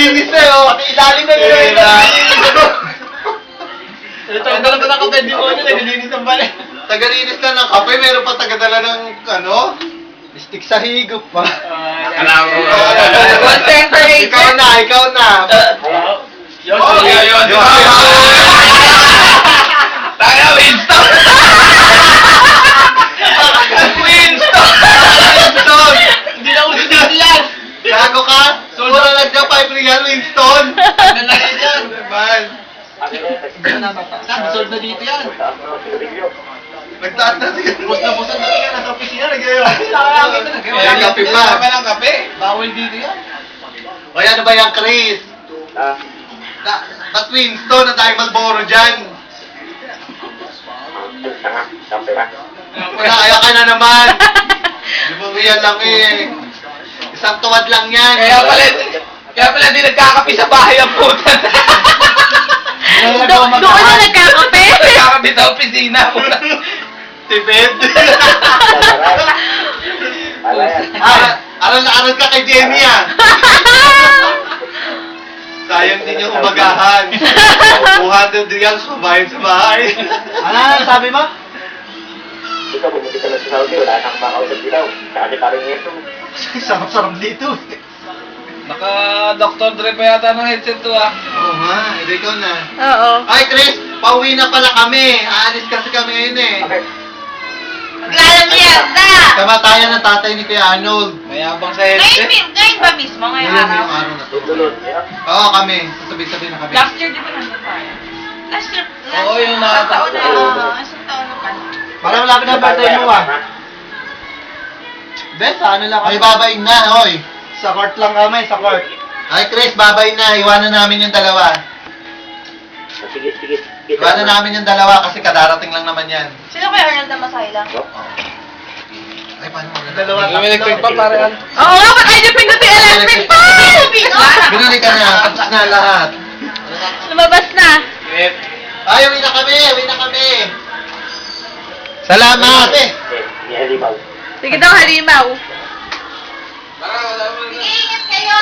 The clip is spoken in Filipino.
Naglilinis na yun. Pati ilalim na nila. Ito, ang dala pa ng kape, di mo nyo, naglilinis ang balik. Tagalinis na ng kape, meron pa tagadala ng, stick sa higop pa. Alam mo. Ikaw na. Yun, Yun. Tayo, Winston! Winston! Hindi na uso dito yan! Gago ka? Mura lang dyan, 5 real, Winston. Ano lang yan? Naman. Dissolve na dito yan. Nagtaas na siya. Bus na yan. Nasa opisina, nag-ayaw. May kape pa. May ng kape. Bawal dito yan. O ano ba yan, Chris? Ba't Winston? Ang dahil Malboro dyan. Wala, kaya ka na naman. Di ba yan lang eh. Isang tuwad lang yan. Kaya pala di nagkakape sa bahay ang puta. Doon na nagkakape? Nagkakape sa opisina. Tipid. Aral na aral ka kay Jenny ah. Sayang din yung umagahan. 200 reals kumain sa bahay. Ano sabi mo? Ikaw, bumiti ka na sa Saudi, wala kang makausap dito. Kaya ka rin ito. Sarap-sarap dito. Naka-Dr. Dre pa yata ng headset to ah. Oo nga, hindi ikaw na. Oo. Ay Chris, pauwi na pala kami. Aalis kasi kami ngayon eh. Okay. Maglalamiyas na! Kamatayan ng tatay ni Kuya Arnold. Mayabang sa headset. Ngayon ba mismo? Ngayong Ngayon araw? yung araw na to. Tutulod. Oo kami, sabi-sabi na kami. Last year, di ba nandun tayo? Last year, Oo, yung isang taon na. nakataon. Isang taon na pa. Parang malapit na birthday mo ah. Bes, ano lang Ay kami? babayin na, hoy. Sa court lang kami, sa court. Ay Chris, babayin na. Iwanan namin yung dalawa. Sige. Iwanan namin yung dalawa kasi kadarating lang naman yan. Sino kay Arnold na masay lang? Ay, paano mo Dalawa. May electric pa pare. Oo nga, ba't ay pindutin electric pa? Binalik ka na, tapos na lahat. Lumabas na. Ay, uwi na kami. Salamat. Ni Halimaw. Sige daw, halimaw. Para wala mo. Ingat kayo.